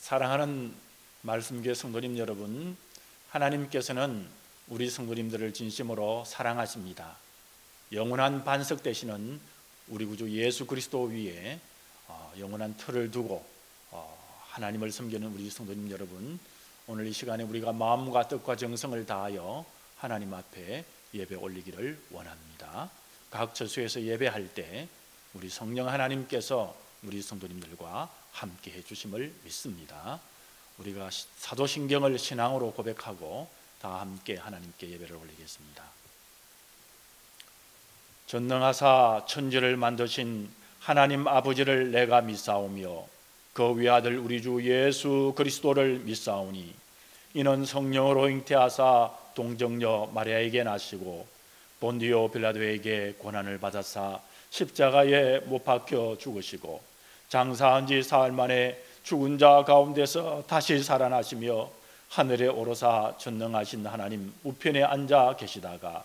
사랑하는 말씀교회 성도님 여러분, 하나님께서는 우리 성도님들을 진심으로 사랑하십니다. 영원한 반석 되시는 우리 구주 예수 그리스도 위에 영원한 틀을 두고 하나님을 섬기는 우리 성도님 여러분, 오늘 이 시간에 우리가 마음과 뜻과 정성을 다하여 하나님 앞에 예배 올리기를 원합니다. 각 처소에서 예배할 때 우리 성령 하나님께서 우리 성도님들과 함께 해주심을 믿습니다. 우리가 사도신경을 신앙으로 고백하고 다 함께 하나님께 예배를 올리겠습니다. 전능하사 천지를 만드신 하나님 아버지를 내가 믿사오며 그 외아들 우리 주 예수 그리스도를 믿사오니 이는 성령으로 잉태하사 동정녀 마리아에게 나시고 본디오 빌라도에게 고난을 받아사 십자가에 못 박혀 죽으시고 장사한 지 사흘 만에 죽은 자 가운데서 다시 살아나시며 하늘에 오르사 전능하신 하나님 우편에 앉아 계시다가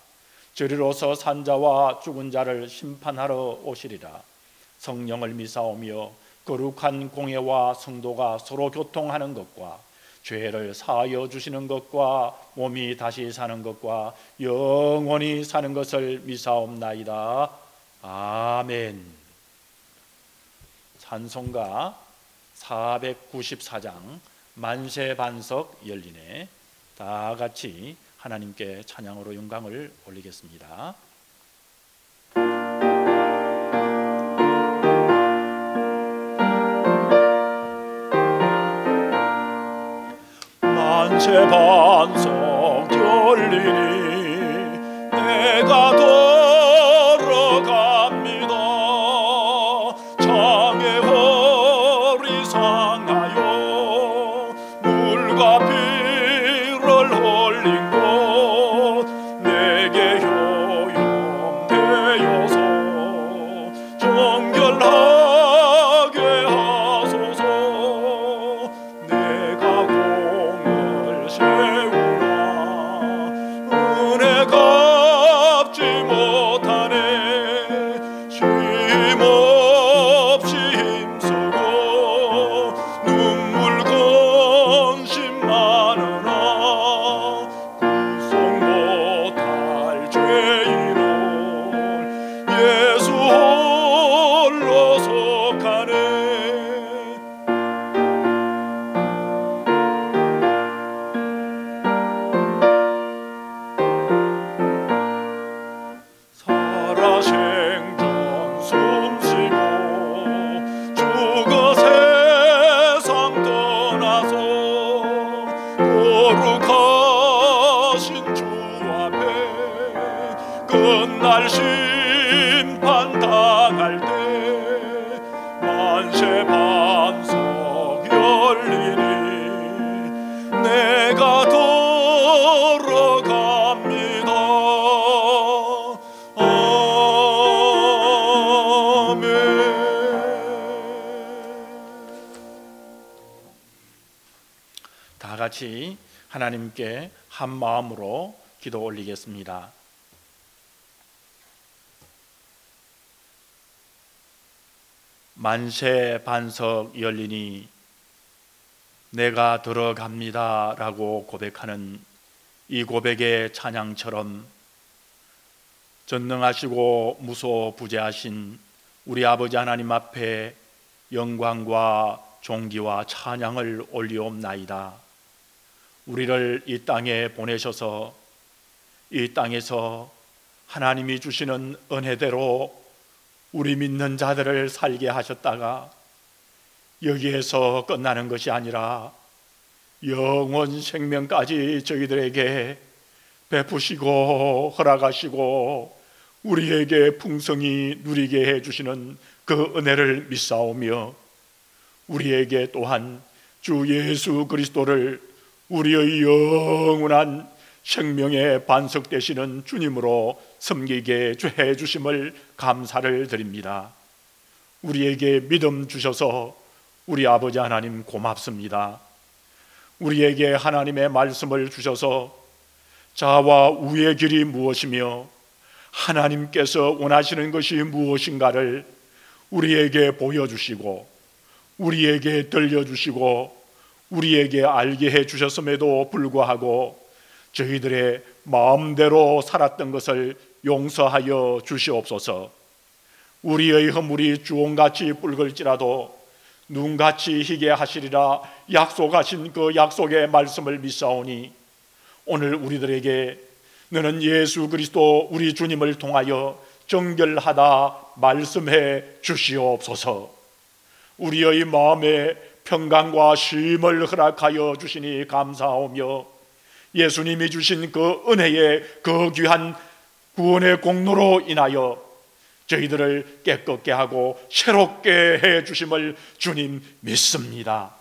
저리로서 산 자와 죽은 자를 심판하러 오시리라. 성령을 믿사오며 거룩한 공회와 성도가 서로 교통하는 것과 죄를 사하여 주시는 것과 몸이 다시 사는 것과 영원히 사는 것을 믿사옵나이다. 아멘. 찬송가 494장 만세반석 열리네. 다 같이 하나님께 찬양으로 영광을 올리겠습니다. 만세반석 열리니 내가 돌아갑니다. 장의 허리 상하여 물과 피를 흘린 곳 내게 효용되어서 정결하게 하소서. 내가 공을 세우나 은혜 갚지 못하네. 쉼없이 힘쓰고 눈물 근심 많으나 구속 못할 죄인을 예수 홀로 속하네. 살아 생전 숨쉬고 죽어 세상 떠나서 거룩하신 주 앞에 끝날 심판 당할 때 만세반석 열리니 내가 돌아갑니다. 아멘. 다 같이 하나님께 한 마음으로 기도 올리겠습니다. 만세반석 열리니 내가 들어갑니다 라고 고백하는 이 고백의 찬양처럼 전능하시고 무소부재하신 우리 아버지 하나님 앞에 영광과 존귀와 찬양을 올리옵나이다. 우리를 이 땅에 보내셔서 이 땅에서 하나님이 주시는 은혜대로 우리 믿는 자들을 살게 하셨다가 여기에서 끝나는 것이 아니라 영원 생명까지 저희들에게 베푸시고 허락하시고 우리에게 풍성히 누리게 해주시는 그 은혜를 믿사오며 우리에게 또한 주 예수 그리스도를 우리의 영원한 생명의 반석 되시는 주님으로 섬기게 해주심을 감사를 드립니다. 우리에게 믿음 주셔서 우리 아버지 하나님 고맙습니다. 우리에게 하나님의 말씀을 주셔서 자와 우의 길이 무엇이며 하나님께서 원하시는 것이 무엇인가를 우리에게 보여주시고 우리에게 들려주시고 우리에게 알게 해 주셨음에도 불구하고 저희들의 마음대로 살았던 것을 용서하여 주시옵소서. 우리의 허물이 주홍같이 붉을지라도 눈같이 희게 하시리라 약속하신 그 약속의 말씀을 믿사오니 오늘 우리들에게 너는 예수 그리스도 우리 주님을 통하여 정결하다 말씀해 주시옵소서. 우리의 마음에 평강과 쉼을 허락하여 주시니 감사하오며 예수님이 주신 그 은혜의 그 귀한 구원의 공로로 인하여 저희들을 깨끗게 하고 새롭게 해 주심을 주님 믿습니다.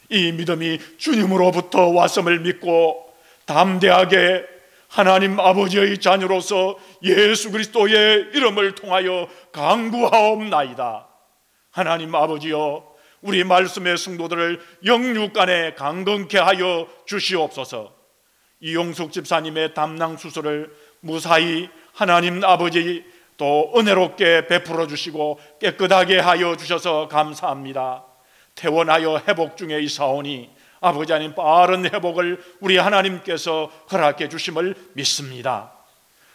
이 믿음이 주님으로부터 왔음을 믿고 담대하게 하나님 아버지의 자녀로서 예수 그리스도의 이름을 통하여 강구하옵나이다. 하나님 아버지여, 우리 말씀의 성도들을 영육간에 강건케 하여 주시옵소서. 이용숙 집사님의 담낭 수술을 무사히 하나님 아버지 또 은혜롭게 베풀어 주시고 깨끗하게 하여 주셔서 감사합니다. 퇴원하여 회복 중에 있사오니 아버지 하나님 빠른 회복을 우리 하나님께서 허락해 주심을 믿습니다.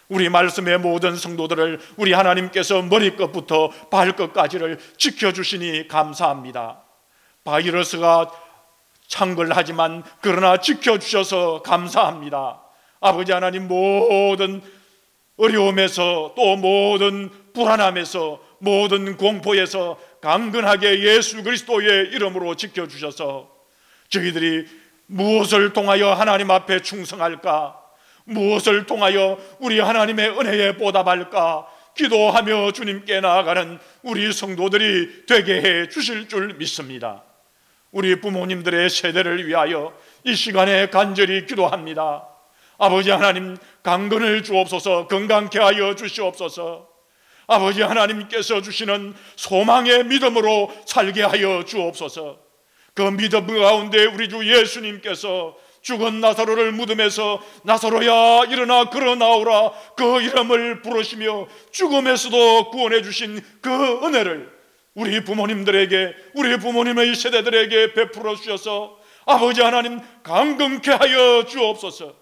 우리 말씀의 모든 성도들을 우리 하나님께서 머리끝부터 발끝까지를 지켜주시니 감사합니다. 바이러스가 창궐하지만 그러나 지켜주셔서 감사합니다. 아버지 하나님, 모든 어려움에서 또 모든 불안함에서 모든 공포에서 강건하게 예수 그리스도의 이름으로 지켜주셔서 저희들이 무엇을 통하여 하나님 앞에 충성할까, 무엇을 통하여 우리 하나님의 은혜에 보답할까 기도하며 주님께 나아가는 우리 성도들이 되게 해 주실 줄 믿습니다. 우리 부모님들의 세대를 위하여 이 시간에 간절히 기도합니다. 아버지 하나님, 강건을 주옵소서. 건강케 하여 주시옵소서. 아버지 하나님께서 주시는 소망의 믿음으로 살게 하여 주옵소서. 그 믿음 가운데 우리 주 예수님께서 죽은 나사로를 무덤에서 나사로야 일어나 걸어나오라 그 이름을 부르시며 죽음에서도 구원해 주신 그 은혜를 우리 부모님들에게, 우리 부모님의 세대들에게 베풀어 주셔서 아버지 하나님 강건케 하여 주옵소서.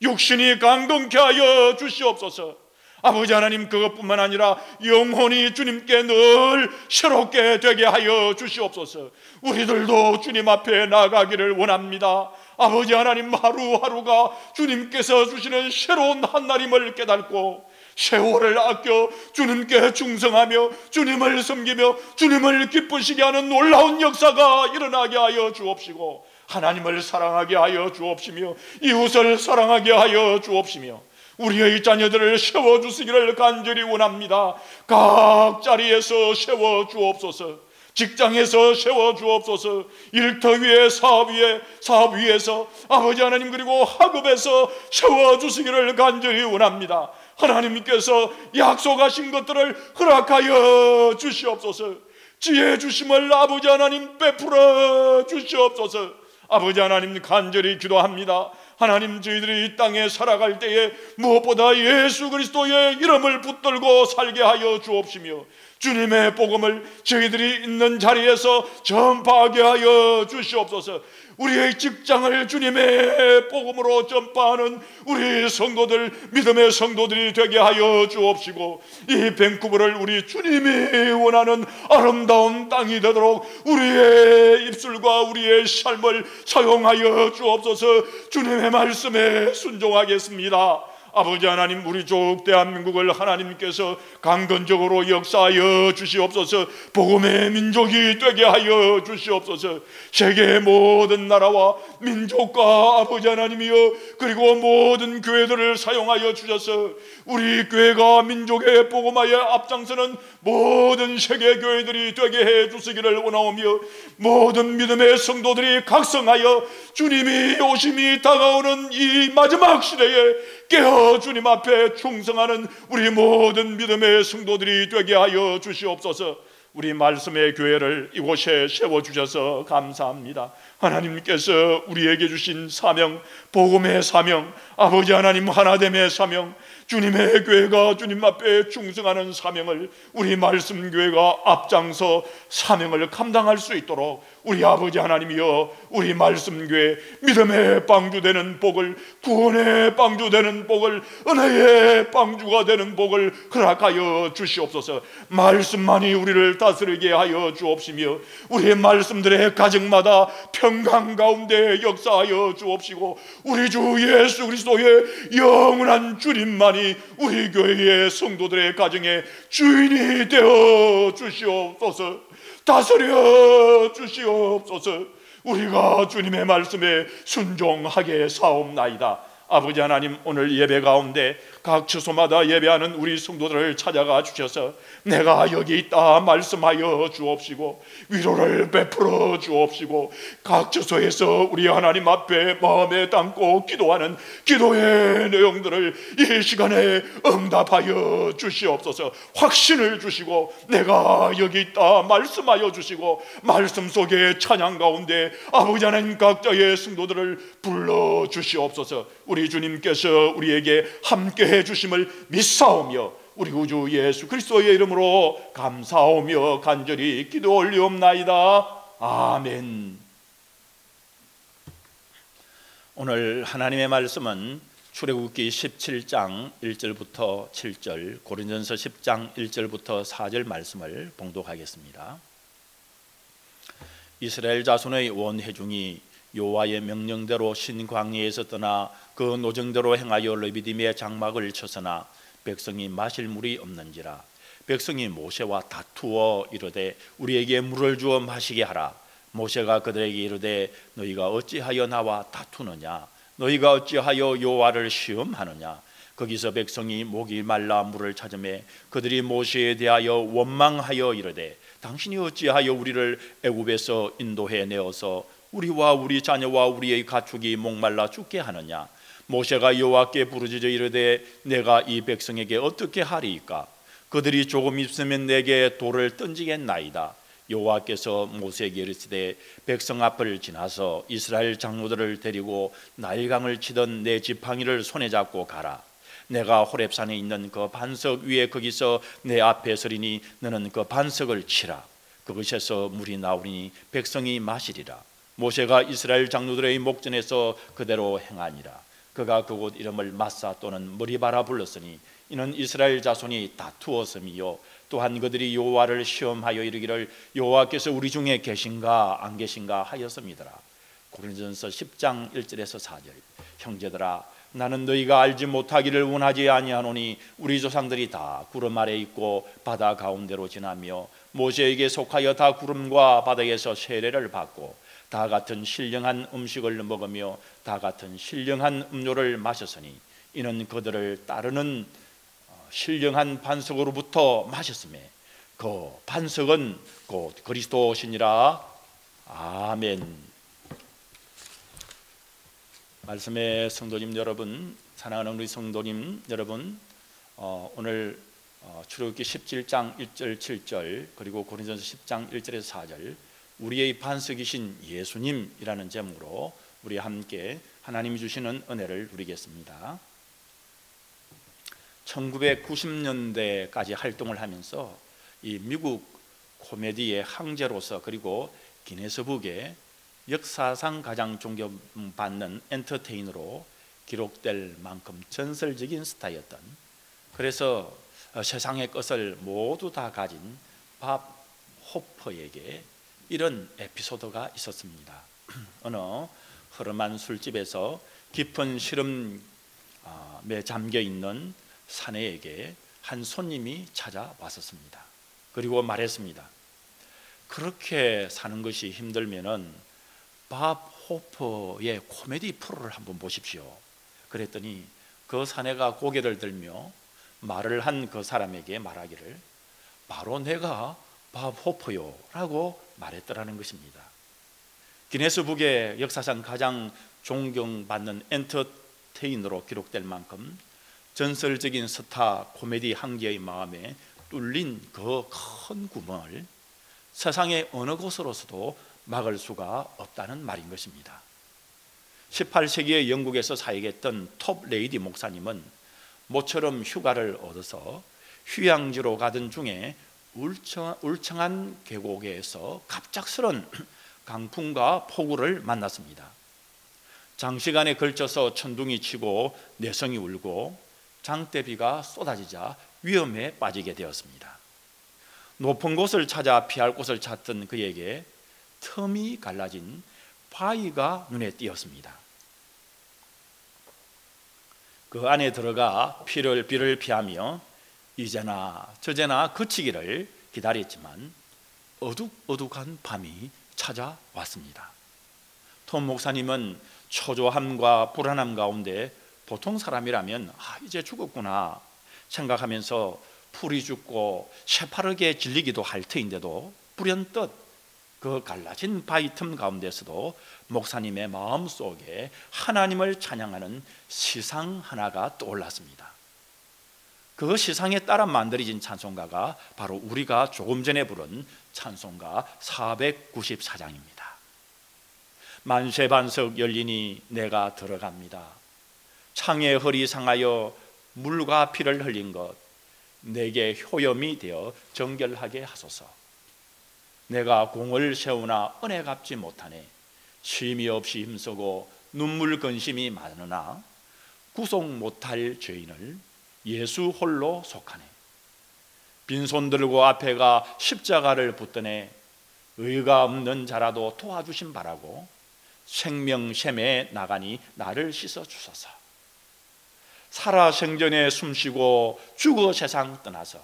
육신이 강건케 하여 주시옵소서. 아버지 하나님, 그것뿐만 아니라 영혼이 주님께 늘 새롭게 되게 하여 주시옵소서. 우리들도 주님 앞에 나가기를 원합니다. 아버지 하나님, 하루하루가 주님께서 주시는 새로운 한날임을 깨닫고 세월을 아껴 주님께 충성하며 주님을 섬기며 주님을 기쁘시게 하는 놀라운 역사가 일어나게 하여 주옵시고, 하나님을 사랑하게 하여 주옵시며 이웃을 사랑하게 하여 주옵시며 우리의 자녀들을 세워주시기를 간절히 원합니다. 각 자리에서 세워주옵소서. 직장에서 세워주옵소서. 일터 위에 사업 위에서 아버지 하나님, 그리고 학업에서 세워주시기를 간절히 원합니다. 하나님께서 약속하신 것들을 허락하여 주시옵소서. 지혜 주심을 아버지 하나님 베풀어 주시옵소서. 아버지 하나님, 간절히 기도합니다. 하나님, 저희들이 이 땅에 살아갈 때에 무엇보다 예수 그리스도의 이름을 붙들고 살게 하여 주옵시며 주님의 복음을 저희들이 있는 자리에서 전파하게 하여 주시옵소서. 우리의 직장을 주님의 복음으로 전파하는 우리 성도들, 믿음의 성도들이 되게 하여 주옵시고 이 밴쿠버를 우리 주님이 원하는 아름다운 땅이 되도록 우리의 입술과 우리의 삶을 사용하여 주옵소서. 주님의 말씀에 순종하겠습니다. 아버지 하나님, 우리 족 대한민국을 하나님께서 강건적으로 역사하여 주시옵소서. 복음의 민족이 되게 하여 주시옵소서. 세계의 모든 나라와 민족과 아버지 하나님이여, 그리고 모든 교회들을 사용하여 주셔서 우리 교회가 민족의 복음화에 앞장서는 모든 세계 교회들이 되게 해 주시기를 원하오며 모든 믿음의 성도들이 각성하여 주님이 오심이 다가오는 이 마지막 시대에 깨어 주님 앞에 충성하는 우리 모든 믿음의 성도들이 되게 하여 주시옵소서. 우리 말씀의 교회를 이곳에 세워주셔서 감사합니다. 하나님께서 우리에게 주신 사명, 복음의 사명, 아버지 하나님 하나됨의 사명, 주님의 교회가 주님 앞에 충성하는 사명을, 우리 말씀교회가 앞장서 사명을 감당할 수 있도록 우리 아버지 하나님이여, 우리 말씀교회 믿음의 방주되는 복을, 구원의 방주되는 복을, 은혜의 방주가 되는 복을 허락하여 주시옵소서. 말씀만이 우리를 다스리게 하여 주옵시며 우리의 말씀들의 가정마다 평강 가운데 역사하여 주옵시고, 우리 주 예수 그리스도의 영원한 주님만이 우리 교회의 성도들의 가정의 주인이 되어 주시옵소서. 다스려 주시옵소서. 우리가 주님의 말씀에 순종하게 사옵나이다. 아버지 하나님, 오늘 예배 가운데 각 처소마다 예배하는 우리 성도들을 찾아가 주셔서 내가 여기 있다 말씀하여 주옵시고, 위로를 베풀어 주옵시고, 각 처소에서 우리 하나님 앞에 마음에 담고 기도하는 기도의 내용들을 이 시간에 응답하여 주시옵소서. 확신을 주시고 내가 여기 있다 말씀하여 주시고, 말씀 속에 찬양 가운데 아버지 하나님 각자의 성도들을 불러 주시옵소서. 우리 주님께서 우리에게 함께해 주심을 믿사오며 우리 구주 예수 그리스도의 이름으로 감사하며 간절히 기도 올리옵나이다. 아멘. 오늘 하나님의 말씀은 출애굽기 17장 1절부터 7절, 고린전서 10장 1절부터 4절 말씀을 봉독하겠습니다. 이스라엘 자손의 온 회중이 여호와의 명령대로 신광야에서 떠나 그 노정대로 행하여 르비딤의 장막을 쳐서나 백성이 마실 물이 없는지라. 백성이 모세와 다투어 이르되 우리에게 물을 주어 마시게 하라. 모세가 그들에게 이르되 너희가 어찌하여 나와 다투느냐? 너희가 어찌하여 여호와를 시험하느냐? 거기서 백성이 목이 말라 물을 찾으매 그들이 모세에 대하여 원망하여 이르되 당신이 어찌하여 우리를 애굽에서 인도해 내어서 우리와 우리 자녀와 우리의 가축이 목말라 죽게 하느냐? 모세가 여호와께 부르짖어 이르되 내가 이 백성에게 어떻게 하리이까? 그들이 조금 있으면 내게 돌을 던지겠나이다. 여호와께서 모세에게 이르시되 백성 앞을 지나서 이스라엘 장로들을 데리고 나일강을 치던 내 지팡이를 손에 잡고 가라. 내가 호렙산에 있는 그 반석 위에 거기서 내 앞에 서리니 너는 그 반석을 치라. 그것에서 물이 나오리니 백성이 마시리라. 모세가 이스라엘 장로들의 목전에서 그대로 행하니라. 그가 그곳 이름을 마사 또는 머리바라 불렀으니 이는 이스라엘 자손이 다투었음이요 또한 그들이 여호와를 시험하여 이르기를 여호와께서 우리 중에 계신가 안 계신가 하였음이더라. 고린전서 10장 1절에서 4절. 형제들아, 나는 너희가 알지 못하기를 원하지 아니하노니 우리 조상들이 다 구름 아래 있고 바다 가운데로 지나며 모세에게 속하여 다 구름과 바닥에서 세례를 받고 다 같은 신령한 음식을 먹으며 다 같은 신령한 음료를 마셨으니 이는 그들을 따르는 신령한 반석으로부터 마셨음에 그 반석은 곧 그리스도시니라. 아멘. 말씀의 성도님 여러분, 사랑하는 우리 성도님 여러분, 오늘 출애굽기 17장 1절 7절 그리고 고린전서 10장 1절에서 4절 우리의 반석이신 예수님이라는 제목으로 우리 함께 하나님이 주시는 은혜를 누리겠습니다. 1990년대까지 활동을 하면서 이 미국 코미디의 황제로서 그리고 기네스북의 역사상 가장 존경받는 엔터테이너로 기록될 만큼 전설적인 스타였던, 그래서 세상의 것을 모두 다 가진 밥 호퍼에게 이런 에피소드가 있었습니다. 어느 허름한 술집에서 깊은 시름에 잠겨 있는 사내에게 한 손님이 찾아왔었습니다. 그리고 말했습니다. 그렇게 사는 것이 힘들면은 밥 호퍼의 코미디 프로를 한번 보십시오. 그랬더니 그 사내가 고개를 들며 말을 한 그 사람에게 말하기를 바로 내가 밥 호퍼요 라고 말했더라는 것입니다. 기네스북의 역사상 가장 존경받는 엔터테이너로 기록될 만큼 전설적인 스타 코미디 황제의 마음에 뚫린 그 큰 구멍을 세상의 어느 곳으로서도 막을 수가 없다는 말인 것입니다. 18세기에 영국에서 사역했던 톱 레이디 목사님은 모처럼 휴가를 얻어서 휴양지로 가던 중에 울창한 계곡에서 갑작스런 강풍과 폭우를 만났습니다. 장시간에 걸쳐서 천둥이 치고 내성이 울고 장대비가 쏟아지자 위험에 빠지게 되었습니다. 높은 곳을 찾아 피할 곳을 찾던 그에게 틈이 갈라진 바위가 눈에 띄었습니다. 그 안에 들어가 비를 피하며 이제나 저제나 그치기를 기다렸지만 어둑어둑한 밤이 찾아왔습니다. 톰 목사님은 초조함과 불안함 가운데 보통 사람이라면 이제 죽었구나 생각하면서 풀이 죽고 새파랗게 질리기도 할 터인데도 불현듯 그 갈라진 바위 틈 가운데서도 목사님의 마음속에 하나님을 찬양하는 시상 하나가 떠올랐습니다. 그 시상에 따라 만들어진 찬송가가 바로 우리가 조금 전에 부른 찬송가 494장입니다. 만세반석 열리니 내가 들어갑니다. 창에 헐이 상하여 물과 피를 흘린 것 내게 효염이 되어 정결하게 하소서. 내가 공을 세우나 은혜 갚지 못하네. 쉼이 없이 힘쓰고 눈물 근심이 많으나 구속 못할 죄인을 예수 홀로 속하네. 빈손 들고 앞에가 십자가를 붙드네. 의가 없는 자라도 도와주심 바라고 생명샘에 나가니 나를 씻어 주소서. 살아 생전에 숨쉬고 죽어 세상 떠나서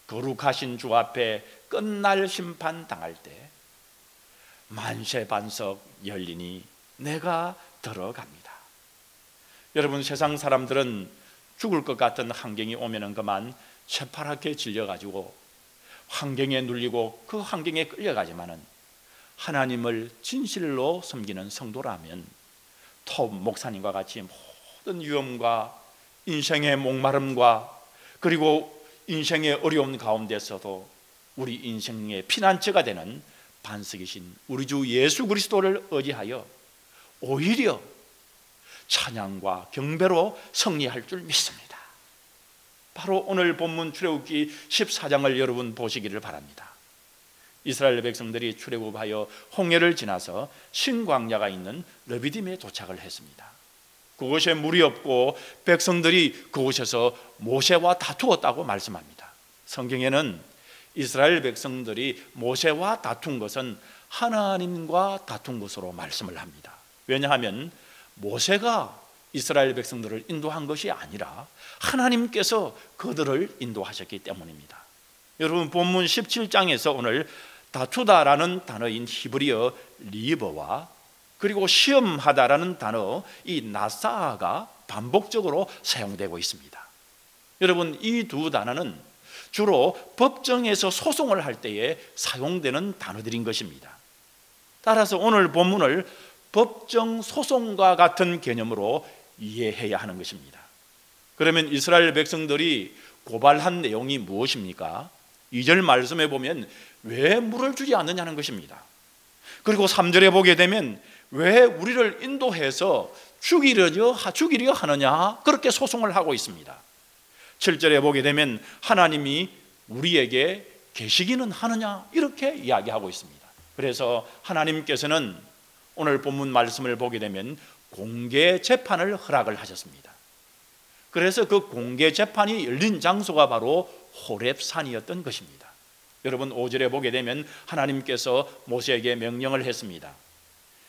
거룩하신 주 앞에 끝날 심판 당할 때 만세반석 열리니 내가 들어갑니다. 여러분, 세상 사람들은 죽을 것 같은 환경이 오면은 그만 새파랗게 질려가지고 환경에 눌리고 그 환경에 끌려가지만은 하나님을 진실로 섬기는 성도라면 톰 목사님과 같이 모든 위험과 인생의 목마름과 그리고 인생의 어려움 가운데서도 우리 인생의 피난처가 되는 반석이신 우리 주 예수 그리스도를 의지하여 오히려 찬양과 경배로 승리할 줄 믿습니다. 바로 오늘 본문 출애굽기 14장을 여러분 보시기를 바랍니다. 이스라엘 백성들이 출애굽하여 홍해를 지나서 신광야가 있는 르비딤에 도착을 했습니다. 그곳에 물이 없고 백성들이 그곳에서 모세와 다투었다고 말씀합니다. 성경에는 이스라엘 백성들이 모세와 다툰 것은 하나님과 다툰 것으로 말씀을 합니다. 왜냐하면 모세가 이스라엘 백성들을 인도한 것이 아니라 하나님께서 그들을 인도하셨기 때문입니다. 여러분, 본문 17장에서 오늘 다투다라는 단어인 히브리어 리버와 그리고 시험하다라는 단어 이 나사가 반복적으로 사용되고 있습니다. 여러분, 이 두 단어는 주로 법정에서 소송을 할 때에 사용되는 단어들인 것입니다. 따라서 오늘 본문을 법정 소송과 같은 개념으로 이해해야 하는 것입니다. 그러면 이스라엘 백성들이 고발한 내용이 무엇입니까? 2절 말씀에 보면 왜 물을 주지 않느냐는 것입니다. 그리고 3절에 보게 되면 왜 우리를 인도해서 죽이려 하느냐, 그렇게 소송을 하고 있습니다. 7절에 보게 되면 하나님이 우리에게 계시기는 하느냐, 이렇게 이야기하고 있습니다. 그래서 하나님께서는 오늘 본문 말씀을 보게 되면 공개 재판을 허락을 하셨습니다. 그래서 그 공개 재판이 열린 장소가 바로 호렙산이었던 것입니다. 여러분, 5절에 보게 되면 하나님께서 모세에게 명령을 했습니다.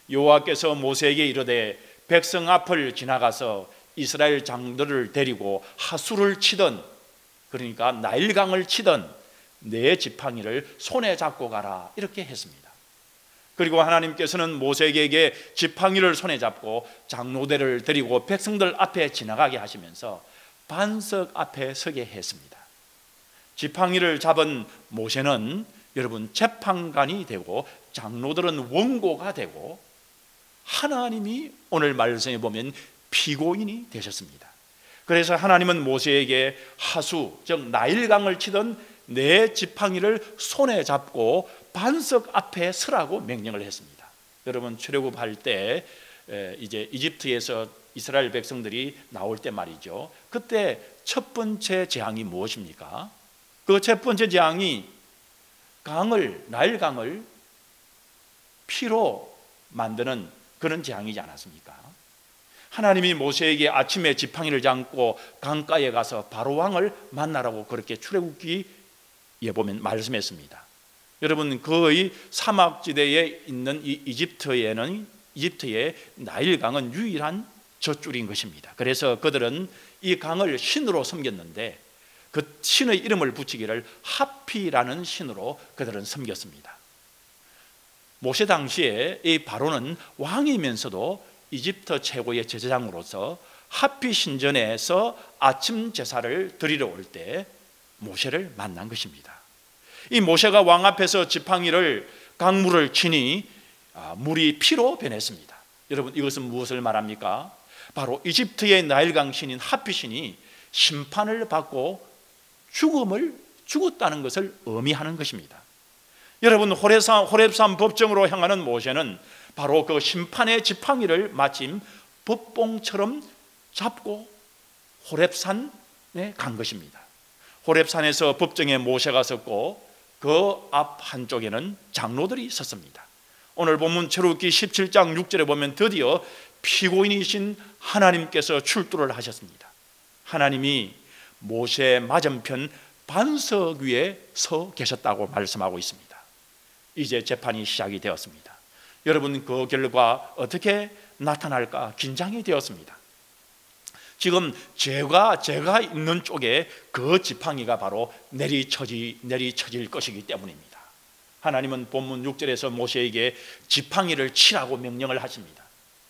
여호와께서 모세에게 이르되 백성 앞을 지나가서 이스라엘 장들을 데리고 하수를 치던, 그러니까 나일강을 치던 네 지팡이를 손에 잡고 가라, 이렇게 했습니다. 그리고 하나님께서는 모세에게 지팡이를 손에 잡고 장로대를 데리고 백성들 앞에 지나가게 하시면서 반석 앞에 서게 했습니다. 지팡이를 잡은 모세는 여러분 재판관이 되고 장로들은 원고가 되고 하나님이 오늘 말씀에 보면 피고인이 되셨습니다. 그래서 하나님은 모세에게 하수, 즉 나일강을 치던 네 지팡이를 손에 잡고 반석 앞에 서라고 명령을 했습니다. 여러분, 출애굽할 때 이제 이집트에서 이스라엘 백성들이 나올 때 말이죠. 그때 첫 번째 재앙이 무엇입니까? 그 첫 번째 재앙이 나일 강을 피로 만드는 그런 재앙이지 않았습니까? 하나님이 모세에게 아침에 지팡이를 잡고 강가에 가서 바로 왕을 만나라고 그렇게 출애굽기에 보면 말씀했습니다. 여러분, 거의 사막지대에 있는 이 이집트의 나일강은 유일한 젖줄인 것입니다. 그래서 그들은 이 강을 신으로 섬겼는데 그 신의 이름을 붙이기를 하피라는 신으로 그들은 섬겼습니다. 모세 당시에 이 바로는 왕이면서도 이집트 최고의 제사장으로서 하피 신전에서 아침 제사를 드리러 올 때 모세를 만난 것입니다. 이 모세가 왕 앞에서 지팡이를 강물을 치니 물이 피로 변했습니다. 여러분, 이것은 무엇을 말합니까? 바로 이집트의 나일강 신인 하피 신이 심판을 받고 죽었다는 것을 의미하는 것입니다. 여러분, 호렙산 법정으로 향하는 모세는 바로 그 심판의 지팡이를 마침 법봉처럼 잡고 호렙산에 간 것입니다. 호렙산에서 법정에 모세가 섰고 그 앞 한쪽에는 장로들이 섰습니다. 오늘 본문 출애굽기 17장 6절에 보면 드디어 피고인이신 하나님께서 출두를 하셨습니다. 하나님이 모세 맞은편 반석 위에 서 계셨다고 말씀하고 있습니다. 이제 재판이 시작이 되었습니다. 여러분, 그 결과 어떻게 나타날까 긴장이 되었습니다. 지금 제가 있는 쪽에 그 지팡이가 바로 내리쳐질 것이기 때문입니다. 하나님은 본문 6절에서 모세에게 지팡이를 치라고 명령을 하십니다.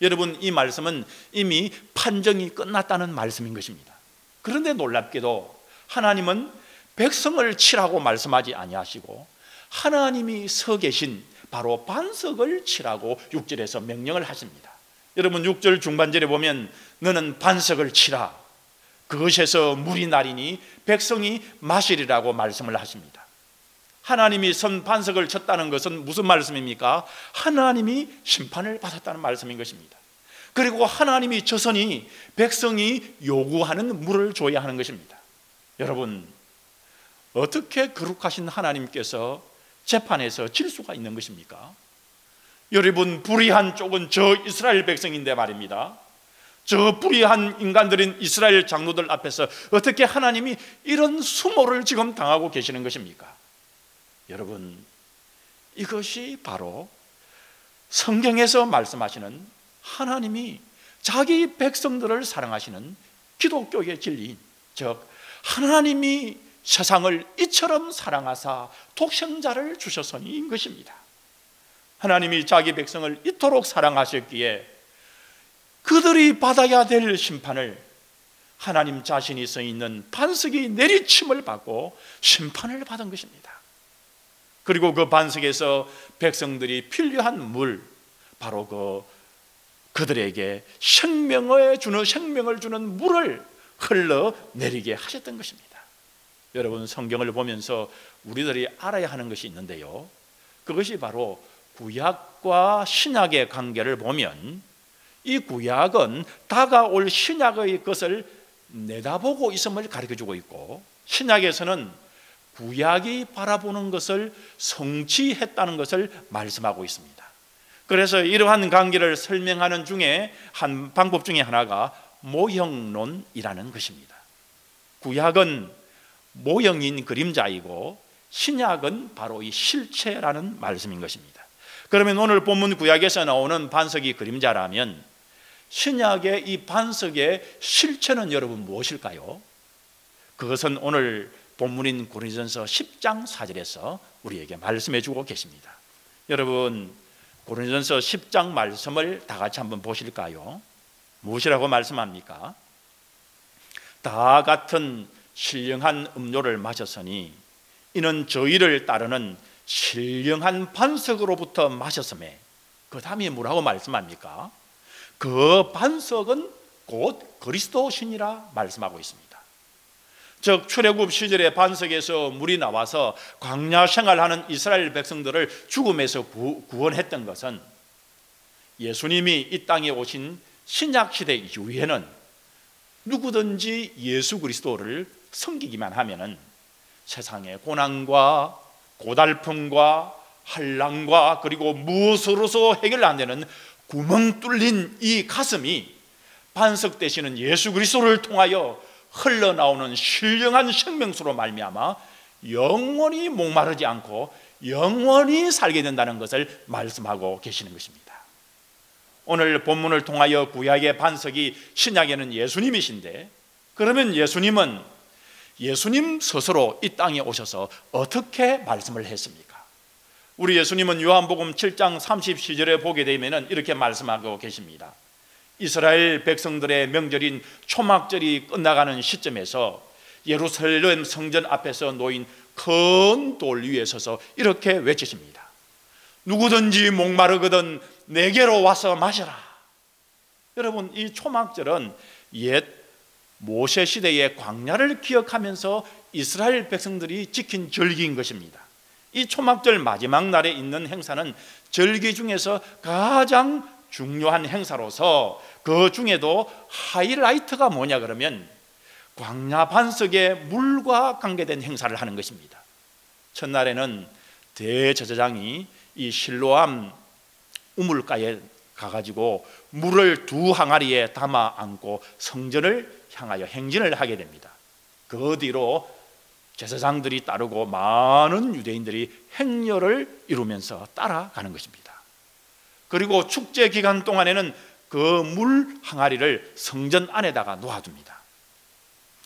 여러분, 이 말씀은 이미 판정이 끝났다는 말씀인 것입니다. 그런데 놀랍게도 하나님은 백성을 치라고 말씀하지 아니하시고 하나님이 서 계신 바로 반석을 치라고 6절에서 명령을 하십니다. 여러분, 6절 중반절에 보면 너는 반석을 치라, 그것에서 물이 나리니 백성이 마시리라고 말씀을 하십니다. 하나님이 선 반석을 쳤다는 것은 무슨 말씀입니까? 하나님이 심판을 받았다는 말씀인 것입니다. 그리고 하나님이 저선이 백성이 요구하는 물을 줘야 하는 것입니다. 여러분, 어떻게 거룩하신 하나님께서 재판에서 질 수가 있는 것입니까? 여러분, 불의한 쪽은 저 이스라엘 백성인데 말입니다. 저 불의한 인간들인 이스라엘 장로들 앞에서 어떻게 하나님이 이런 수모를 지금 당하고 계시는 것입니까? 여러분, 이것이 바로 성경에서 말씀하시는 하나님이 자기 백성들을 사랑하시는 기독교의 진리인, 즉 하나님이 세상을 이처럼 사랑하사 독생자를 주셔서인 것입니다. 하나님이 자기 백성을 이토록 사랑하셨기에 그들이 받아야 될 심판을 하나님 자신이 서 있는 반석이 내리침을 받고 심판을 받은 것입니다. 그리고 그 반석에서 백성들이 필요한 물, 바로 그들에게 생명을 주는 물을 흘러내리게 하셨던 것입니다. 여러분, 성경을 보면서 우리들이 알아야 하는 것이 있는데요, 그것이 바로 구약과 신약의 관계를 보면 이 구약은 다가올 신약의 것을 내다보고 있음을 가르쳐주고 있고, 신약에서는 구약이 바라보는 것을 성취했다는 것을 말씀하고 있습니다. 그래서 이러한 관계를 설명하는 중에 한 방법 중에 하나가 모형론이라는 것입니다. 구약은 모형인 그림자이고 신약은 바로 이 실체라는 말씀인 것입니다. 그러면 오늘 본문 구약에서 나오는 반석이 그림자라면 신약의 이 반석의 실체는 여러분 무엇일까요? 그것은 오늘 본문인 고린도전서 10장 4절에서 우리에게 말씀해 주고 계십니다. 여러분, 고린도전서 10장 말씀을 다 같이 한번 보실까요? 무엇이라고 말씀합니까? 다 같은 신령한 음료를 마셨으니 이는 저희를 따르는 신령한 반석으로부터 마셨음에, 그 다음에 뭐라고 말씀합니까? 그 반석은 곧 그리스도시니라 말씀하고 있습니다. 즉 출애굽 시절의 반석에서 물이 나와서 광야 생활하는 이스라엘 백성들을 죽음에서 구원했던 것은 예수님이 이 땅에 오신 신약 시대 이후에는 누구든지 예수 그리스도를 섬기기만 하면은 세상의 고난과 고달픔과 한란과 그리고 무엇으로서 해결 안 되는 구멍 뚫린 이 가슴이 반석 되시는 예수 그리스도를 통하여 흘러나오는 신령한 생명수로 말미암아 영원히 목마르지 않고 영원히 살게 된다는 것을 말씀하고 계시는 것입니다. 오늘 본문을 통하여 구약의 반석이 신약에는 예수님이신데, 그러면 예수님은 예수님 스스로 이 땅에 오셔서 어떻게 말씀을 했습니까? 우리 예수님은 요한복음 7장 30시절에 보게 되면 이렇게 말씀하고 계십니다. 이스라엘 백성들의 명절인 초막절이 끝나가는 시점에서 예루살렘 성전 앞에서 놓인 큰 돌 위에 서서 이렇게 외치십니다. 누구든지 목마르거든 내게로 와서 마셔라. 여러분, 이 초막절은 옛 모세 시대의 광야를 기억하면서 이스라엘 백성들이 지킨 절기인 것입니다. 이 초막절 마지막 날에 있는 행사는 절기 중에서 가장 중요한 행사로서 그 중에도 하이라이트가 뭐냐 그러면 광야 반석의 물과 관계된 행사를 하는 것입니다. 첫날에는 대제사장이 이 실로암 우물가에 가가지고 물을 2항아리에 담아 안고 성전을 향하여 행진을 하게 됩니다. 그 뒤로 제사장들이 따르고 많은 유대인들이 행렬을 이루면서 따라가는 것입니다. 그리고 축제 기간 동안에는 그 물 항아리를 성전 안에다가 놓아둡니다.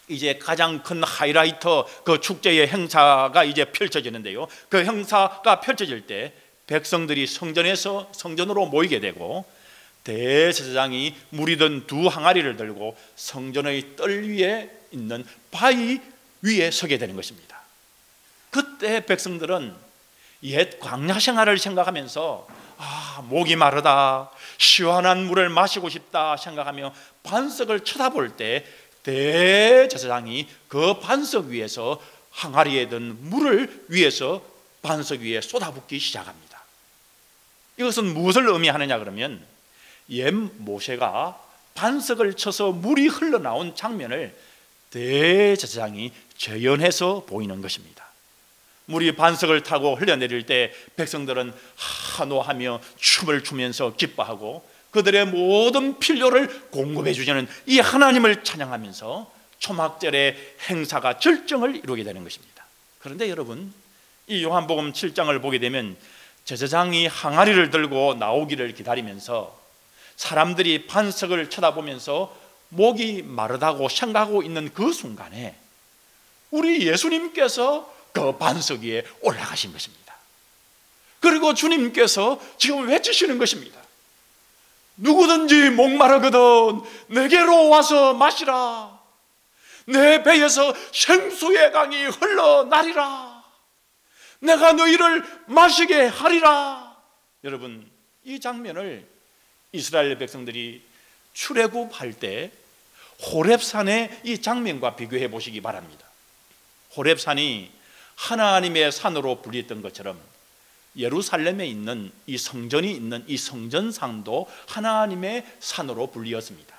이제 가장 큰 하이라이트, 그 축제의 행사가 이제 펼쳐지는데요, 그 행사가 펼쳐질 때 백성들이 성전에서 성전으로 모이게 되고 대제사장이 물이 든 2항아리를 들고 성전의 뜰 위에 있는 바위 위에 서게 되는 것입니다. 그때 백성들은 옛 광야 생활을 생각하면서 목이 마르다, 시원한 물을 마시고 싶다 생각하며 반석을 쳐다볼 때 대제사장이 그 반석 위에서 항아리에 든 물을 위에서 반석 위에 쏟아붓기 시작합니다. 이것은 무엇을 의미하느냐 그러면 옛 모세가 반석을 쳐서 물이 흘러나온 장면을 대제사장이 재현해서 보이는 것입니다. 물이 반석을 타고 흘러내릴 때 백성들은 환호하며 춤을 추면서 기뻐하고 그들의 모든 필요를 공급해 주시는 이 하나님을 찬양하면서 초막절의 행사가 절정을 이루게 되는 것입니다. 그런데 여러분, 이 요한복음 7장을 보게 되면 제사장이 항아리를 들고 나오기를 기다리면서 사람들이 반석을 쳐다보면서 목이 마르다고 생각하고 있는 그 순간에 우리 예수님께서 그 반석 위에 올라가신 것입니다. 그리고 주님께서 지금 외치시는 것입니다. 누구든지 목마르거든 내게로 와서 마시라. 내 배에서 생수의 강이 흘러나리라. 내가 너희를 마시게 하리라. 여러분, 이 장면을 이스라엘 백성들이 출애굽할 때 호렙산의 이 장면과 비교해 보시기 바랍니다. 호렙산이 하나님의 산으로 불렸던 것처럼 예루살렘에 있는 이 성전이 있는 이 성전산도 하나님의 산으로 불리었습니다.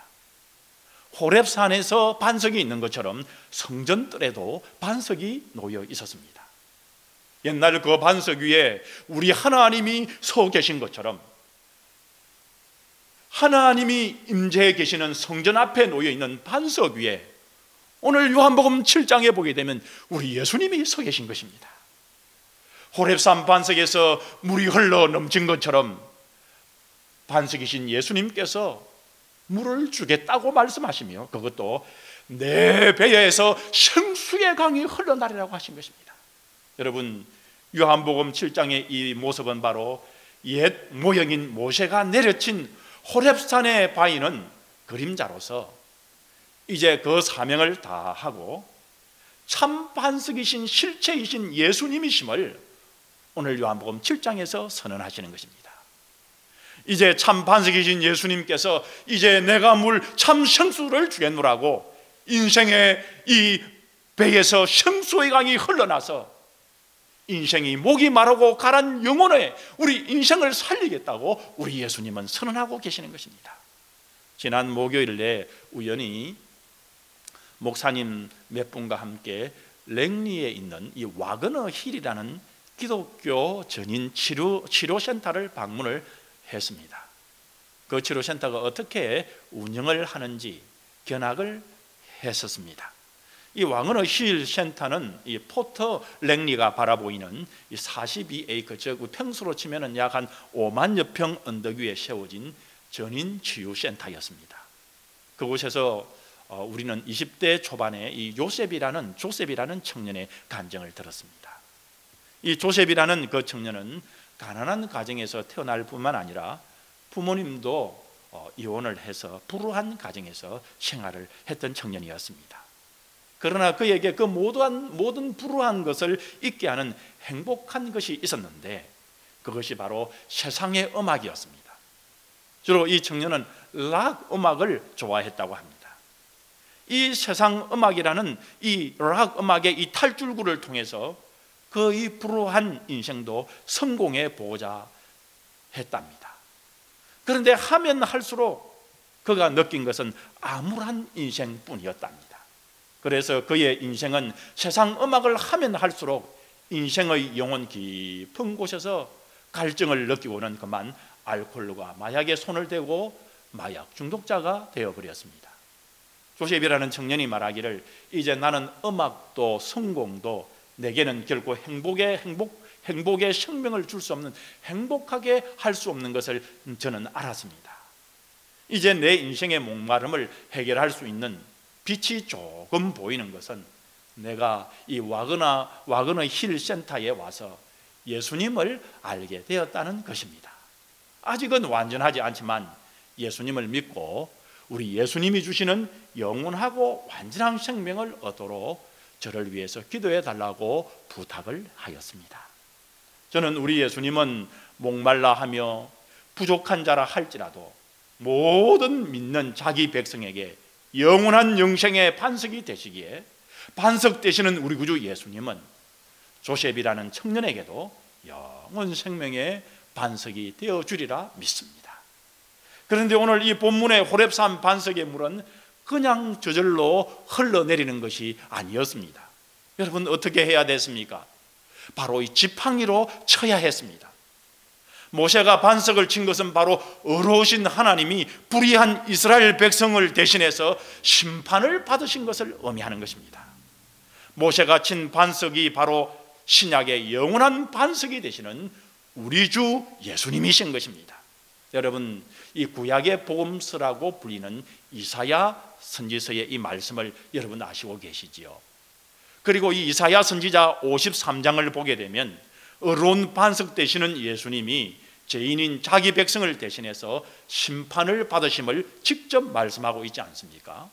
호렙산에서 반석이 있는 것처럼 성전뜰에도 반석이 놓여 있었습니다. 옛날 그 반석 위에 우리 하나님이 서 계신 것처럼 하나님이 임재해 계시는 성전 앞에 놓여 있는 반석 위에 오늘 요한복음 7장에 보게 되면 우리 예수님이 서 계신 것입니다. 호렙산 반석에서 물이 흘러 넘친 것처럼 반석이신 예수님께서 물을 주겠다고 말씀하시며 그것도 내 배에서 생수의 강이 흘러나리라고 하신 것입니다. 여러분, 요한복음 7장의 이 모습은 바로 옛 모형인 모세가 내려친 호렙산의 바위는 그림자로서 이제 그 사명을 다하고 참 반석이신 실체이신 예수님이심을 오늘 요한복음 7장에서 선언하시는 것입니다. 이제 참 반석이신 예수님께서 이제 내가 물 참 생수를 주겠노라고 인생의 이 배에서 생수의 강이 흘러나서 인생이 목이 마르고 가란 영혼에 우리 인생을 살리겠다고 우리 예수님은 선언하고 계시는 것입니다. 지난 목요일에 우연히 목사님 몇 분과 함께 랭리에 있는 이 와그너 힐이라는 기독교 전인 치료센터를 방문을 했습니다. 그 치료센터가 어떻게 운영을 하는지 견학을 했었습니다. 이 와그너 힐 센터는 이 포터 랭리가 바라보이는 이 42에이커, 즉 평수로 치면은 약 한 5만여 평 언덕 위에 세워진 전인 치유 센터였습니다. 그곳에서 우리는 20대 초반에 이 조셉이라는 청년의 간증을 들었습니다. 이 조셉이라는 그 청년은 가난한 가정에서 태어날 뿐만 아니라 부모님도 이혼을 해서 불우한 가정에서 생활을 했던 청년이었습니다. 그러나 그에게 그 모든 불우한 것을 잊게 하는 행복한 것이 있었는데 그것이 바로 세상의 음악이었습니다. 주로 이 청년은 락 음악을 좋아했다고 합니다. 이 세상 음악이라는 이 락 음악의 이 탈줄구를 통해서 그 이 불우한 인생도 성공해 보고자 했답니다. 그런데 하면 할수록 그가 느낀 것은 암울한 인생뿐이었답니다. 그래서 그의 인생은 세상 음악을 하면 할수록 인생의 영혼 깊은 곳에서 갈증을 느끼고는 그만 알코올과 마약에 손을 대고 마약 중독자가 되어버렸습니다. 조셉이라는 청년이 말하기를 이제 나는 음악도 성공도 내게는 결코 행복의 생명을 줄 수 없는, 행복하게 할 수 없는 것을 저는 알았습니다. 이제 내 인생의 목마름을 해결할 수 있는 빛이 조금 보이는 것은 내가 이 와그너 힐 센터에 와서 예수님을 알게 되었다는 것입니다. 아직은 완전하지 않지만 예수님을 믿고 우리 예수님이 주시는 영원하고 완전한 생명을 얻도록 저를 위해서 기도해 달라고 부탁을 하였습니다. 저는 우리 예수님은 목말라 하며 부족한 자라 할지라도 모든 믿는 자기 백성에게 영원한 영생의 반석이 되시기에 반석 되시는 우리 구주 예수님은 조셉이라는 청년에게도 영원 생명의 반석이 되어 주리라 믿습니다. 그런데 오늘 이 본문의 호렙산 반석의 물은 그냥 저절로 흘러내리는 것이 아니었습니다. 여러분 어떻게 해야 됐습니까? 바로 이 지팡이로 쳐야 했습니다. 모세가 반석을 친 것은 바로 의로우신 하나님이 불의한 이스라엘 백성을 대신해서 심판을 받으신 것을 의미하는 것입니다. 모세가 친 반석이 바로 신약의 영원한 반석이 되시는 우리 주 예수님이신 것입니다. 여러분 이 구약의 복음서라고 불리는 이사야 선지서의 이 말씀을 여러분 아시고 계시지요. 그리고 이 이사야 선지자 53장을 보게 되면 의로운 반석 되시는 예수님이 죄인인 자기 백성을 대신해서 심판을 받으심을 직접 말씀하고 있지 않습니까?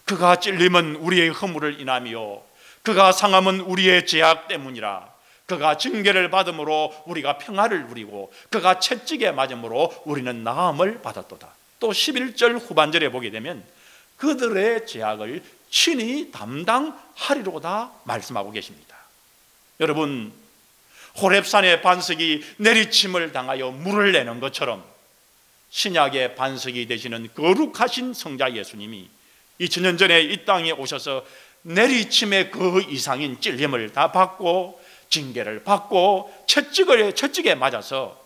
그가 찔림은 우리의 허물을 인하며 그가 상함은 우리의 죄악 때문이라. 그가 징계를 받음으로 우리가 평화를 누리고 그가 채찍에 맞음으로 우리는 나음을 받았도다. 또 11절 후반절에 보게 되면 그들의 죄악을 친히 담당하리로다 말씀하고 계십니다. 여러분 호렙산의 반석이 내리침을 당하여 물을 내는 것처럼 신약의 반석이 되시는 거룩하신 성자 예수님이 2000년 전에 이 땅에 오셔서 내리침의 그 이상인 찔림을 다 받고 징계를 받고 채찍에 맞아서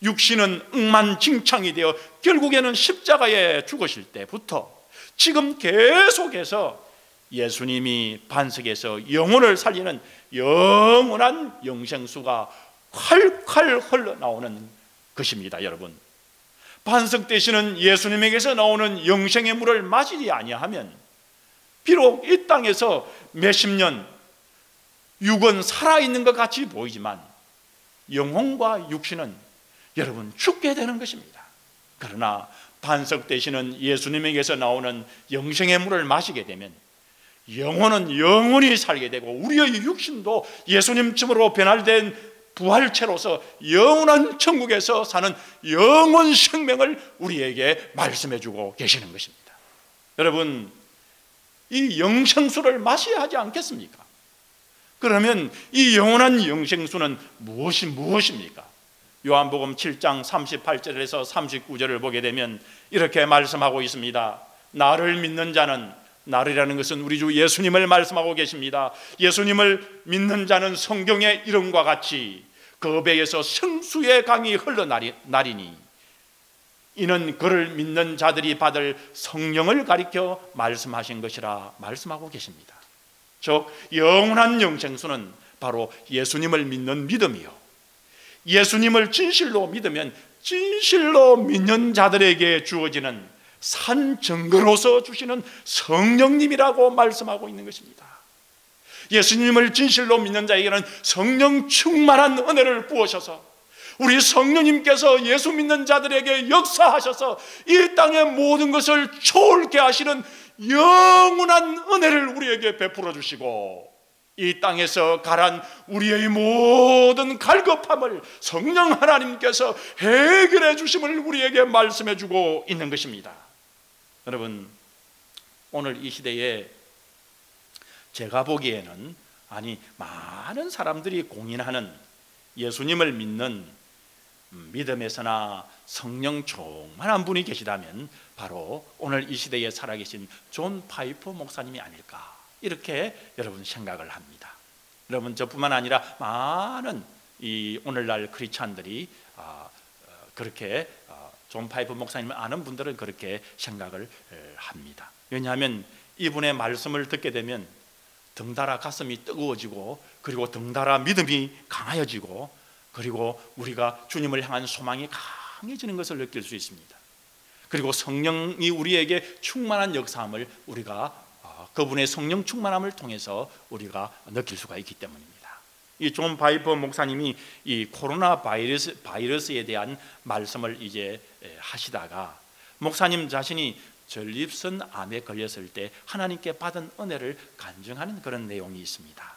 육신은 억만징창이 되어 결국에는 십자가에 죽으실 때부터 지금 계속해서 예수님이 반석에서 영혼을 살리는 영원한 영생수가 콸콸 흘러나오는 것입니다. 여러분 반석 되시는 예수님에게서 나오는 영생의 물을 마시지 아니하면 비록 이 땅에서 몇십 년 육은 살아있는 것 같이 보이지만 영혼과 육신은 여러분 죽게 되는 것입니다. 그러나 반석 되시는 예수님에게서 나오는 영생의 물을 마시게 되면 영혼은 영원히 살게 되고 우리의 육신도 예수님쯤으로 변화된 부활체로서 영원한 천국에서 사는 영원 생명을 우리에게 말씀해 주고 계시는 것입니다. 여러분 이 영생수를 마셔야 하지 않겠습니까? 그러면 이 영원한 영생수는 무엇입니까? 요한복음 7장 38절에서 39절을 보게 되면 이렇게 말씀하고 있습니다. 나를 믿는 자는, 나를이라는 것은 우리 주 예수님을 말씀하고 계십니다. 예수님을 믿는 자는 성경의 이름과 같이 그 배에서 생수의 강이 흘러나리니 이는 그를 믿는 자들이 받을 성령을 가리켜 말씀하신 것이라 말씀하고 계십니다. 즉 영원한 영생수는 바로 예수님을 믿는 믿음이요, 예수님을 진실로 믿으면 진실로 믿는 자들에게 주어지는 산 증거로서 주시는 성령님이라고 말씀하고 있는 것입니다. 예수님을 진실로 믿는 자에게는 성령 충만한 은혜를 부으셔서 우리 성령님께서 예수 믿는 자들에게 역사하셔서 이 땅의 모든 것을 초월케 하시는 영원한 은혜를 우리에게 베풀어 주시고 이 땅에서 가란 우리의 모든 갈급함을 성령 하나님께서 해결해 주심을 우리에게 말씀해 주고 있는 것입니다. 여러분, 오늘 이 시대에 제가 보기에는 많은 사람들이 공인하는 예수님을 믿는 믿음에서나 성령 충만한 분이 계시다면 바로 오늘 이 시대에 살아계신 존 파이퍼 목사님이 아닐까, 이렇게 여러분 생각을 합니다. 여러분, 저뿐만 아니라 많은 이 오늘날 크리스찬들이 그렇게 존 파이퍼 목사님을 아는 분들은 그렇게 생각을 합니다. 왜냐하면 이분의 말씀을 듣게 되면 덩달아 가슴이 뜨거워지고 그리고 덩달아 믿음이 강하여지고 그리고 우리가 주님을 향한 소망이 강해지는 것을 느낄 수 있습니다. 그리고 성령이 우리에게 충만한 역사함을 우리가 그분의 성령 충만함을 통해서 우리가 느낄 수가 있기 때문입니다. 이 존 파이퍼 목사님이 이 코로나 바이러스에 대한 말씀을 이제 하시다가 목사님 자신이 전립선 암에 걸렸을 때 하나님께 받은 은혜를 간증하는 그런 내용이 있습니다.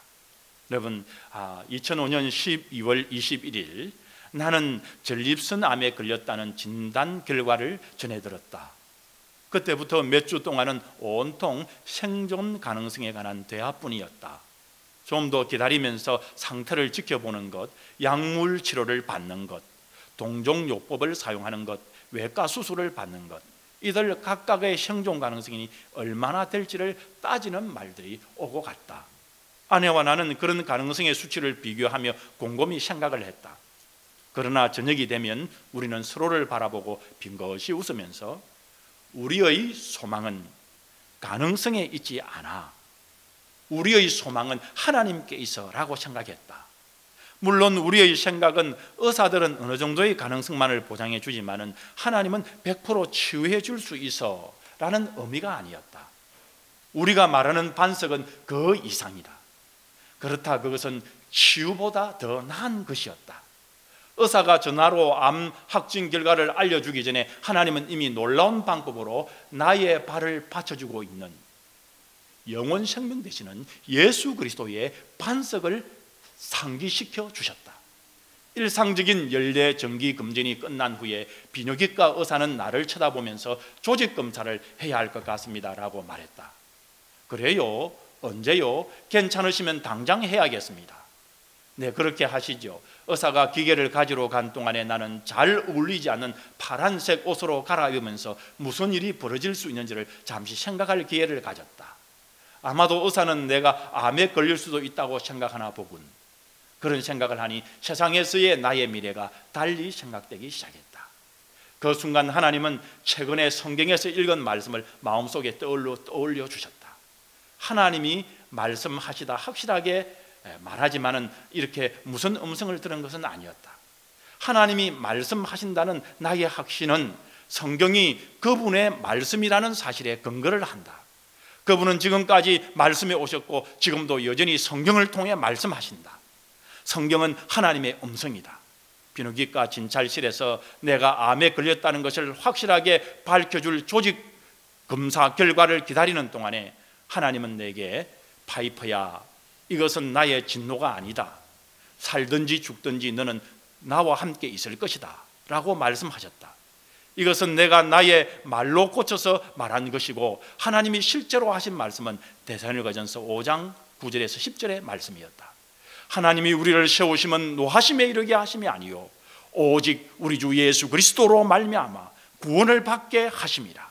여러분, 2005년 12월 21일 나는 전립선 암에 걸렸다는 진단 결과를 전해 들었다. 그때부터 몇 주 동안은 온통 생존 가능성에 관한 대화뿐이었다. 좀 더 기다리면서 상태를 지켜보는 것, 약물 치료를 받는 것, 동종요법을 사용하는 것, 외과 수술을 받는 것, 이들 각각의 생존 가능성이 얼마나 될지를 따지는 말들이 오고 갔다. 아내와 나는 그런 가능성의 수치를 비교하며 곰곰이 생각을 했다. 그러나 저녁이 되면 우리는 서로를 바라보고 빙긋이 웃으면서 우리의 소망은 가능성에 있지 않아, 우리의 소망은 하나님께 있어라고 생각했다. 물론 우리의 생각은 의사들은 어느 정도의 가능성만을 보장해 주지만은 하나님은 100% 치유해 줄 수 있어 라는 의미가 아니었다. 우리가 말하는 반석은 그 이상이다. 그렇다, 그것은 치유보다 더 나은 것이었다. 의사가 전화로 암 확진 결과를 알려주기 전에 하나님은 이미 놀라운 방법으로 나의 발을 받쳐주고 있는 영원 생명 되시는 예수 그리스도의 반석을 상기시켜 주셨다. 일상적인 열대 정기 검진이 끝난 후에 비뇨기과 의사는 나를 쳐다보면서 조직 검사를 해야 할 것 같습니다 라고 말했다. 그래요? 언제요? 괜찮으시면 당장 해야겠습니다. 네, 그렇게 하시죠. 의사가 기계를 가지러 간 동안에 나는 잘 어울리지 않는 파란색 옷으로 갈아입으면서 무슨 일이 벌어질 수 있는지를 잠시 생각할 기회를 가졌다. 아마도 의사는 내가 암에 걸릴 수도 있다고 생각하나 보군. 그런 생각을 하니 세상에서의 나의 미래가 달리 생각되기 시작했다. 그 순간 하나님은 최근에 성경에서 읽은 말씀을 마음속에 떠올려 주셨다. 하나님이 말씀하시다 확실하게 말하지만은 이렇게 무슨 음성을 들은 것은 아니었다. 하나님이 말씀하신다는 나의 확신은 성경이 그분의 말씀이라는 사실에 근거를 한다. 그분은 지금까지 말씀해 오셨고 지금도 여전히 성경을 통해 말씀하신다. 성경은 하나님의 음성이다. 비뇨기과 진찰실에서 내가 암에 걸렸다는 것을 확실하게 밝혀줄 조직 검사 결과를 기다리는 동안에 하나님은 내게 파이퍼야, 이것은 나의 진노가 아니다. 살든지 죽든지 너는 나와 함께 있을 것이다 라고 말씀하셨다. 이것은 내가 나의 말로 고쳐서 말한 것이고 하나님이 실제로 하신 말씀은 데살로니가전서 5장 9절에서 10절의 말씀이었다. 하나님이 우리를 세우심은 노하심에 이르게 하심이 아니요 오직 우리 주 예수 그리스도로 말미암아 구원을 받게 하심이라.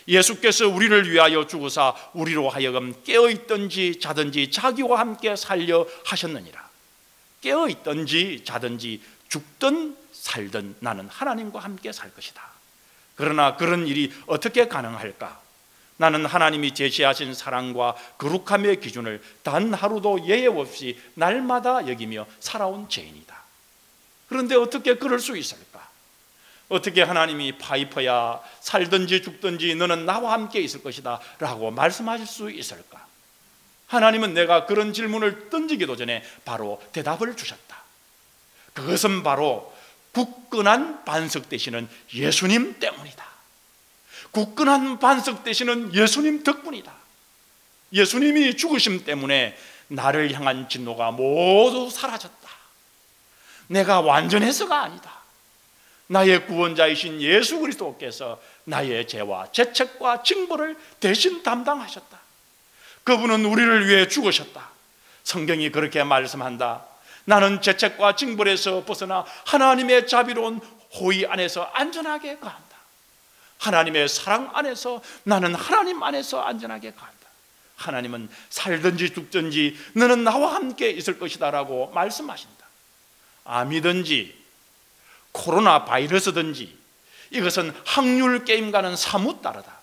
예수께서 우리를 위하여 죽으사 우리로 하여금 깨어있든지 자든지 자기와 함께 살려 하셨느니라. 깨어있든지 자든지 죽든 살든 나는 하나님과 함께 살 것이다. 그러나 그런 일이 어떻게 가능할까? 나는 하나님이 제시하신 사랑과 거룩함의 기준을 단 하루도 예외 없이 날마다 여기며 살아온 죄인이다. 그런데 어떻게 그럴 수 있을까? 어떻게 하나님이 파이퍼야 살든지 죽든지 너는 나와 함께 있을 것이다 라고 말씀하실 수 있을까? 하나님은 내가 그런 질문을 던지기도 전에 바로 대답을 주셨다. 그것은 바로 굳건한 반석 되시는 예수님 때문이다. 굳건한 반석 되시는 예수님 덕분이다. 예수님이 죽으심 때문에 나를 향한 진노가 모두 사라졌다. 내가 완전해서가 아니다. 나의 구원자이신 예수 그리스도께서 나의 죄와 죄책과 징벌을 대신 담당하셨다. 그분은 우리를 위해 죽으셨다. 성경이 그렇게 말씀한다. 나는 죄책과 징벌에서 벗어나 하나님의 자비로운 호의 안에서 안전하게 거한다. 하나님의 사랑 안에서 나는 하나님 안에서 안전하게 거한다. 하나님은 살든지 죽든지 너는 나와 함께 있을 것이다 라고 말씀하신다. 암이든지 코로나 바이러스든지 이것은 확률 게임과는 사뭇 다르다.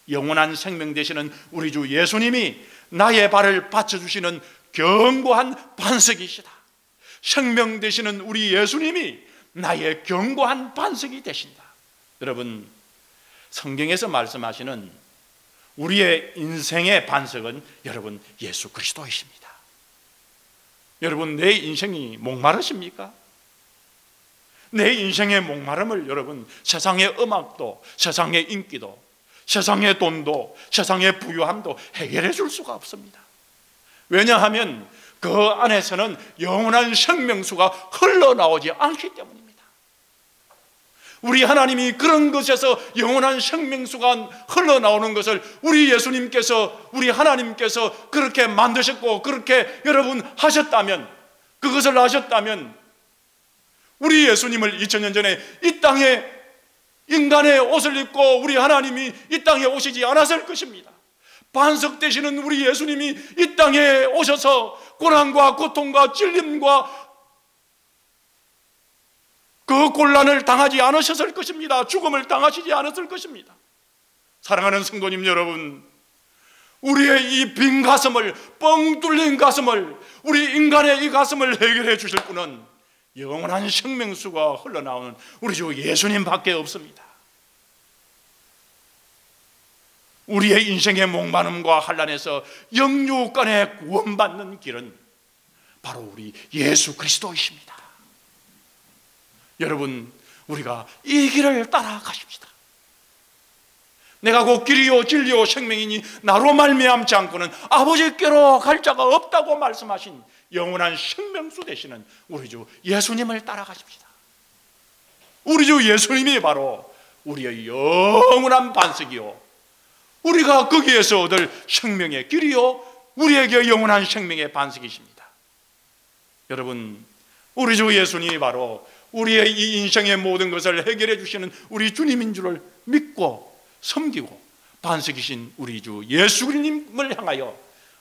영원한 생명 되시는 우리 주 예수님이 나의 발을 받쳐주시는 견고한 반석이시다. 생명 되시는 우리 예수님이 나의 견고한 반석이 되신다. 여러분, 성경에서 말씀하시는 우리의 인생의 반석은 여러분 예수 그리스도이십니다. 여러분, 내 인생이 목마르십니까? 내 인생의 목마름을 여러분 세상의 음악도, 세상의 인기도, 세상의 돈도, 세상의 부유함도 해결해 줄 수가 없습니다. 왜냐하면 그 안에서는 영원한 생명수가 흘러나오지 않기 때문입니다. 우리 하나님이 그런 것에서 영원한 생명수가 흘러나오는 것을 우리 예수님께서, 우리 하나님께서 그렇게 만드셨고 그렇게 여러분 하셨다면, 그것을 아셨다면 우리 예수님을 2000년 전에 이 땅에 인간의 옷을 입고 우리 하나님이 이 땅에 오시지 않았을 것입니다. 반석 되시는 우리 예수님이 이 땅에 오셔서 고난과 고통과 찔림과 그 곤란을 당하지 않으셨을 것입니다. 죽음을 당하시지 않았을 것입니다. 사랑하는 성도님 여러분, 우리의 이 빈 가슴을, 뻥 뚫린 가슴을, 우리 인간의 이 가슴을 해결해 주실 분은 영원한 생명수가 흘러나오는 우리 주 예수님 밖에 없습니다. 우리의 인생의 목마름과 환난에서 영육간에 구원받는 길은 바로 우리 예수 그리스도이십니다. 여러분, 우리가 이 길을 따라가십시다. 내가 곧 길이요 진리요 생명이니 나로 말미암지 않고는 아버지께로 갈 자가 없다고 말씀하신 영원한 생명수 되시는 우리 주 예수님을 따라가십시다. 우리 주 예수님이 바로 우리의 영원한 반석이요, 우리가 거기에서 얻을 생명의 길이요, 우리에게 영원한 생명의 반석이십니다. 여러분, 우리 주 예수님이 바로 우리의 이 인생의 모든 것을 해결해 주시는 우리 주님인 줄을 믿고 섬기고 반석이신 우리 주 예수님을 향하여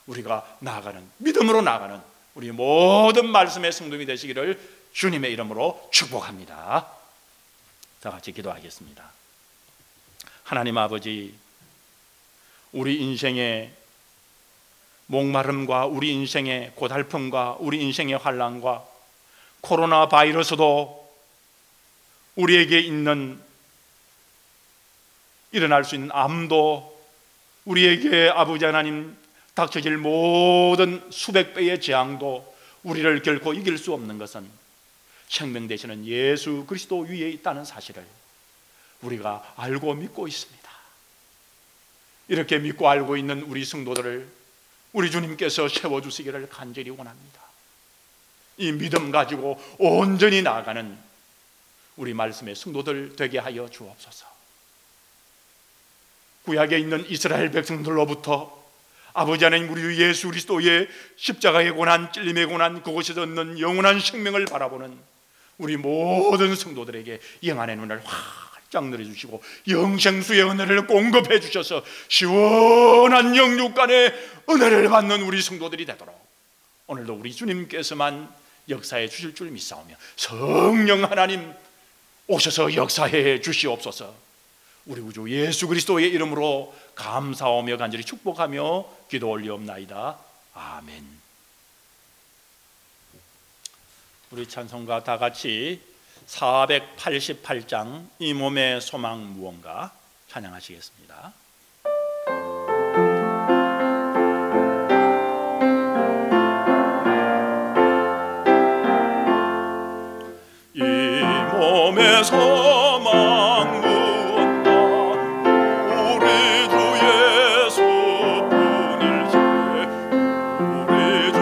우리가 나아가는, 믿음으로 나아가는 우리 모든 말씀의 성도이 되시기를 주님의 이름으로 축복합니다. 다 같이 기도하겠습니다. 하나님 아버지, 우리 인생의 목마름과 우리 인생의 고달픔과 우리 인생의 환난과 코로나 바이러스도 우리에게 있는, 일어날 수 있는 암도, 우리에게 아버지 하나님 닥쳐질 모든 수백 배의 재앙도 우리를 결코 이길 수 없는 것은 생명 되시는 예수 그리스도 위에 있다는 사실을 우리가 알고 믿고 있습니다. 이렇게 믿고 알고 있는 우리 성도들을 우리 주님께서 세워주시기를 간절히 원합니다. 이 믿음 가지고 온전히 나아가는 우리 말씀의 성도들 되게 하여 주옵소서. 구약에 있는 이스라엘 백성들로부터 아버지 하나님, 우리 주 예수 그리스도의 십자가의 고난, 찔림의 고난, 그곳에서 얻는 영원한 생명을 바라보는 우리 모든 성도들에게 영안의 눈을 활짝 늘어주시고 영생수의 은혜를 공급해 주셔서 시원한 영육간의 은혜를 받는 우리 성도들이 되도록 오늘도 우리 주님께서만 역사해 주실 줄 믿사오며 성령 하나님 오셔서 역사해 주시옵소서. 우리 구주 예수 그리스도의 이름으로 감사하며 간절히 축복하며 기도 올리옵나이다. 아멘. 우리 찬송가 다 같이 488장 이 몸의 소망 무언가 찬양하시겠습니다. 이 몸의 소망 무언가 우리 주 예수뿐일세. 우리 주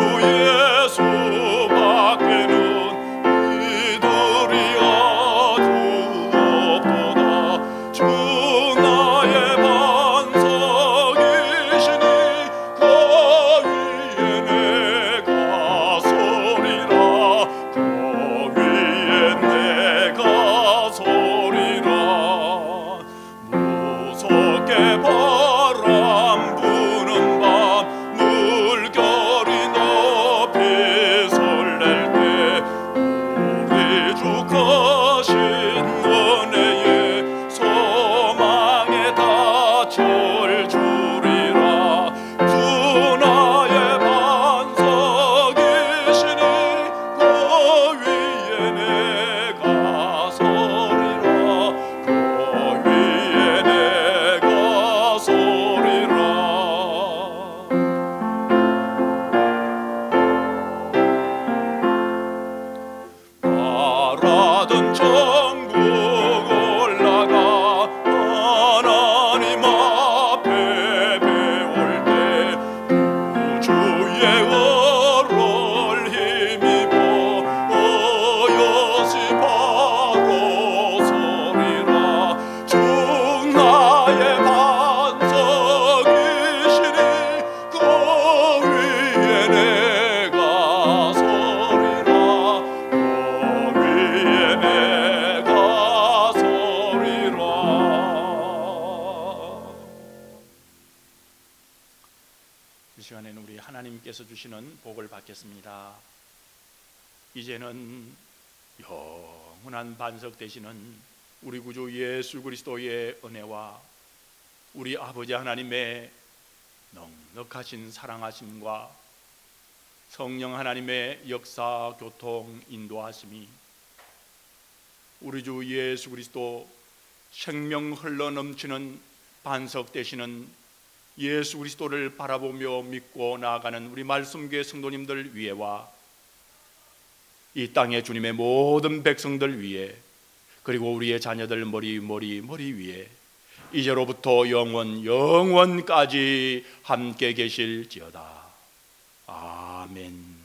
예수밖에는 이들이 아주 없도다. 주 나의 반석이시니 그 위에 내가 서리라. 그 위에 내가 서리라. 무섭게 바람 부는 밤 물결이 높이 설렐 때 우리 주 크신 은혜에 소망에 닿을 줄이라. 주 나의 반석이시니 그 위에 내가 서리라. 그 위에 내가 서리라. 바라던 천국 올라가 하나님 앞에 배울 때 구주의 얼을 힘입어 어여시 바로 서리라. 주 나의 반석이시니 그 위에 내가 서리라. 그 위에 내가 서리라. 이 시간에는 우리 하나님께서 주시는 복을 받겠습니다. 이제는 영원한 반석 되시는 우리 구주 예수 그리스도의 은혜와 우리 아버지 하나님의 넉넉하신 사랑하심과 성령 하나님의 역사, 교통, 인도하심이 우리 주 예수 그리스도 생명 흘러넘치는 반석 되시는 예수 그리스도를 바라보며 믿고 나아가는 우리 말씀교회 성도님들 위에와 이 땅의 주님의 모든 백성들 위에 그리고 우리의 자녀들 머리 위에 이제로부터 영원까지 함께 계실지어다. 아멘.